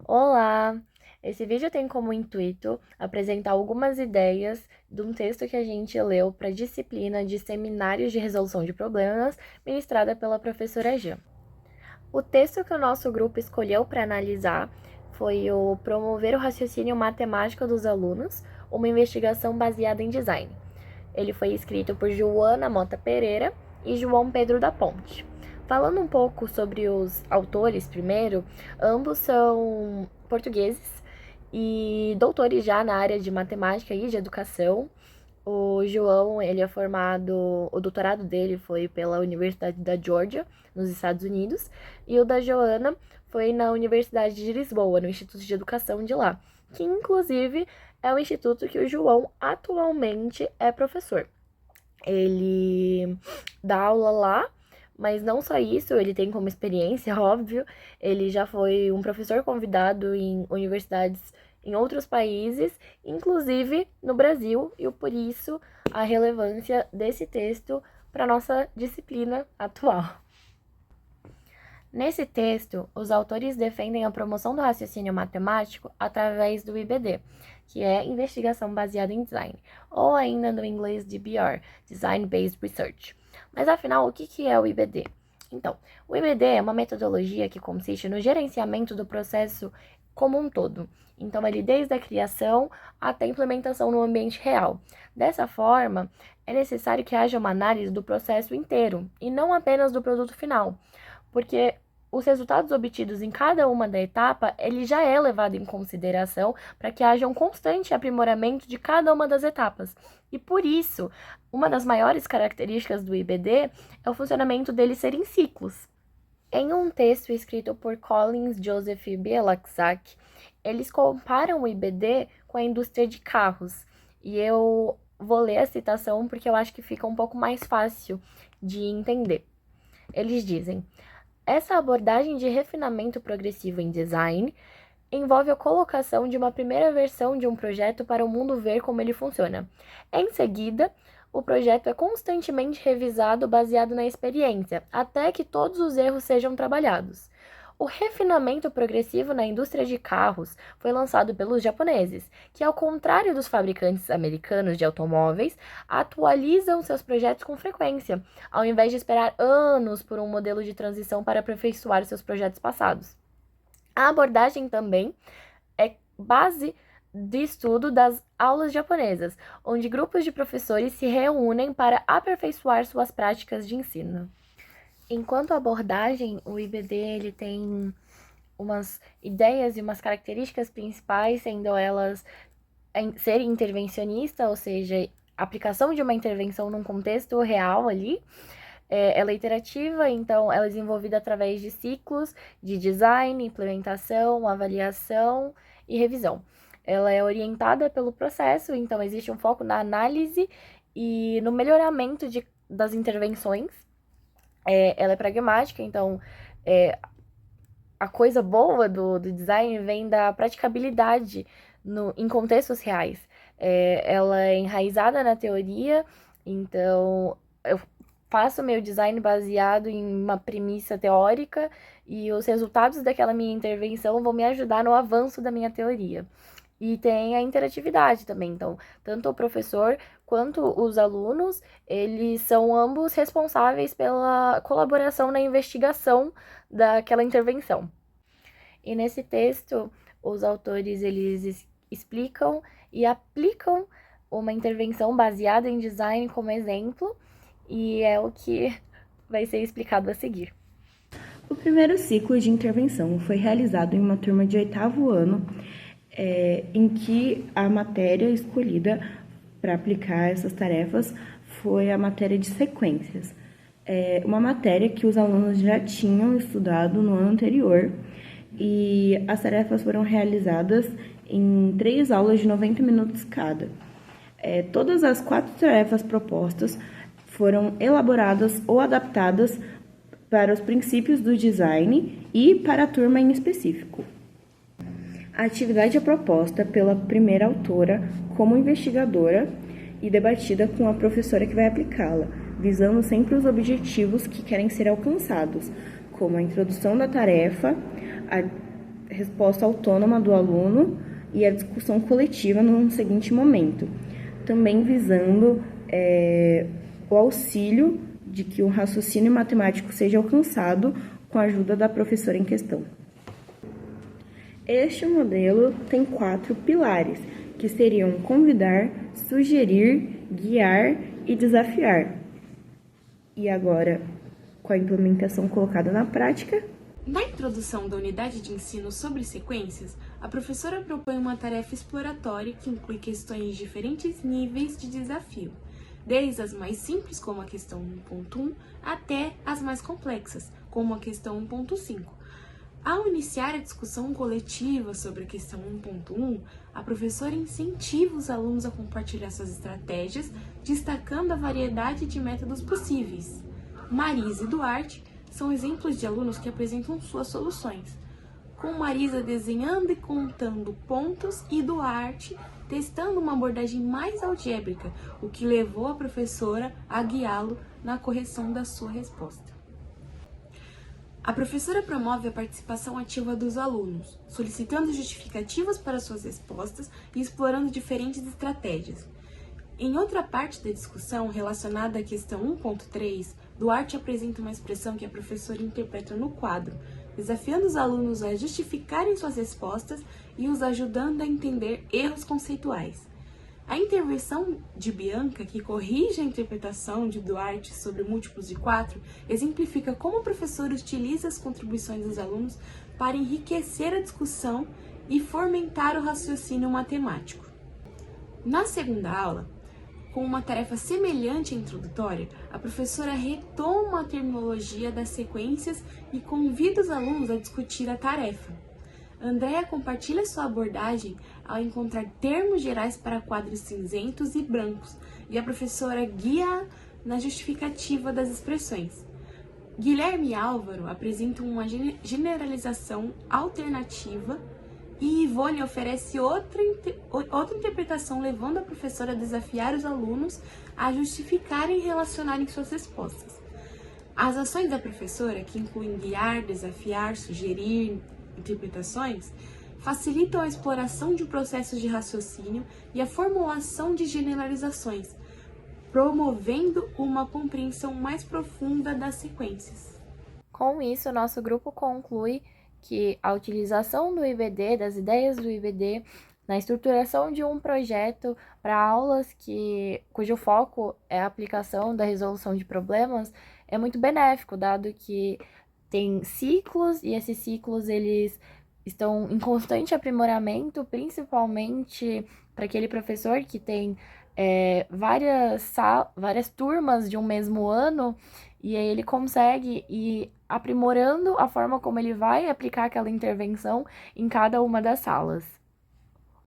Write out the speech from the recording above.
Olá! Esse vídeo tem como intuito apresentar algumas ideias de um texto que a gente leu para a disciplina de Seminários de Resolução de Problemas, ministrada pela professora Jean. O texto que o nosso grupo escolheu para analisar foi o Promover o Raciocínio Matemático dos Alunos, uma investigação baseada em design. Ele foi escrito por Joana Mota Pereira e João Pedro da Ponte. Falando um pouco sobre os autores primeiro, ambos são portugueses e doutores já na área de matemática e de educação. O João, ele é formado, o doutorado dele foi pela Universidade da Georgia, nos Estados Unidos, e o da Joana foi na Universidade de Lisboa, no Instituto de Educação de lá, que inclusive é o instituto que o João atualmente é professor. Ele dá aula lá, mas não só isso, ele tem como experiência, óbvio, ele já foi um professor convidado em universidades em outros países, inclusive no Brasil, e por isso a relevância desse texto para nossa disciplina atual. Nesse texto, os autores defendem a promoção do raciocínio matemático através do IBD, que é investigação baseada em design, ou ainda no inglês DBR, Design Based Research. Mas afinal, o que é o IBD? Então, o IBD é uma metodologia que consiste no gerenciamento do processo como um todo. Então, ele desde a criação até a implementação no ambiente real. Dessa forma, é necessário que haja uma análise do processo inteiro e não apenas do produto final, porque os resultados obtidos em cada uma da etapa, ele já é levado em consideração para que haja um constante aprimoramento de cada uma das etapas. E por isso, uma das maiores características do IBD é o funcionamento dele ser em ciclos. Em um texto escrito por Collins, Joseph e Bielakzak, eles comparam o IBD com a indústria de carros. E eu vou ler a citação porque eu acho que fica um pouco mais fácil de entender. Eles dizem: essa abordagem de refinamento progressivo em design envolve a colocação de uma primeira versão de um projeto para o mundo ver como ele funciona. Em seguida, o projeto é constantemente revisado baseado na experiência, até que todos os erros sejam trabalhados. O refinamento progressivo na indústria de carros foi lançado pelos japoneses, que, ao contrário dos fabricantes americanos de automóveis, atualizam seus projetos com frequência, ao invés de esperar anos por um modelo de transição para aperfeiçoar seus projetos passados. A abordagem também é base de estudo das aulas japonesas, onde grupos de professores se reúnem para aperfeiçoar suas práticas de ensino. Enquanto abordagem, o IBD ele tem umas ideias e umas características principais, sendo elas ser intervencionista, ou seja, aplicação de uma intervenção num contexto real ali. Ela é iterativa, então ela é desenvolvida através de ciclos de design, implementação, avaliação e revisão. Ela é orientada pelo processo, então existe um foco na análise e no melhoramento das intervenções. Ela é pragmática, então a coisa boa do design vem da praticabilidade em contextos reais. Ela é enraizada na teoria, então eu faço meu design baseado em uma premissa teórica e os resultados daquela minha intervenção vão me ajudar no avanço da minha teoria. E tem a interatividade também, então, tanto o professor quanto os alunos, eles são ambos responsáveis pela colaboração na investigação daquela intervenção. E nesse texto, os autores, eles explicam e aplicam uma intervenção baseada em design como exemplo, e é o que vai ser explicado a seguir. O primeiro ciclo de intervenção foi realizado em uma turma de 8º ano, em que a matéria escolhida para aplicar essas tarefas foi a matéria de sequências. Uma matéria que os alunos já tinham estudado no ano anterior, e as tarefas foram realizadas em 3 aulas de 90 minutos cada. Todas as 4 tarefas propostas foram elaboradas ou adaptadas para os princípios do design e para a turma em específico. A atividade é proposta pela primeira autora como investigadora e debatida com a professora que vai aplicá-la, visando sempre os objetivos que querem ser alcançados, como a introdução da tarefa, resposta autônoma do aluno e a discussão coletiva num seguinte momento, também visando o auxílio de que um raciocínio matemático seja alcançado com a ajuda da professora em questão. Este modelo tem 4 pilares, que seriam convidar, sugerir, guiar e desafiar. E agora, com a implementação colocada na prática. Na introdução da unidade de ensino sobre sequências, a professora propõe uma tarefa exploratória que inclui questões de diferentes níveis de desafio, desde as mais simples, como a questão 1.1, até as mais complexas, como a questão 1.5. Ao iniciar a discussão coletiva sobre a questão 1.1, a professora incentiva os alunos a compartilhar suas estratégias, destacando a variedade de métodos possíveis. Marisa e Duarte são exemplos de alunos que apresentam suas soluções, com Marisa desenhando e contando pontos e Duarte testando uma abordagem mais algébrica, o que levou a professora a guiá-lo na correção da sua resposta. A professora promove a participação ativa dos alunos, solicitando justificativas para suas respostas e explorando diferentes estratégias. Em outra parte da discussão, relacionada à questão 1.3, Duarte apresenta uma expressão que a professora interpreta no quadro, desafiando os alunos a justificarem suas respostas e os ajudando a entender erros conceituais. A intervenção de Bianca, que corrige a interpretação de Duarte sobre múltiplos de 4, exemplifica como o professor utiliza as contribuições dos alunos para enriquecer a discussão e fomentar o raciocínio matemático. Na segunda aula, com uma tarefa semelhante à introdutória, a professora retoma a terminologia das sequências e convida os alunos a discutir a tarefa. Andréa compartilha sua abordagem ao encontrar termos gerais para quadros cinzentos e brancos, e a professora guia na justificativa das expressões. Guilherme e Álvaro apresentam uma generalização alternativa e Ivone oferece outra interpretação, levando a professora a desafiar os alunos a justificarem e relacionarem suas respostas. As ações da professora, que incluem guiar, desafiar, sugerir interpretações, facilitam a exploração de processos de raciocínio e a formulação de generalizações, promovendo uma compreensão mais profunda das sequências. Com isso, nosso grupo conclui que a utilização do IBD, das ideias do IBD, na estruturação de um projeto para aulas cujo foco é a aplicação da resolução de problemas, é muito benéfico, dado que tem ciclos, e esses ciclos eles estão em constante aprimoramento, principalmente para aquele professor que tem várias turmas de um mesmo ano, e aí ele consegue ir aprimorando a forma como ele vai aplicar aquela intervenção em cada uma das salas.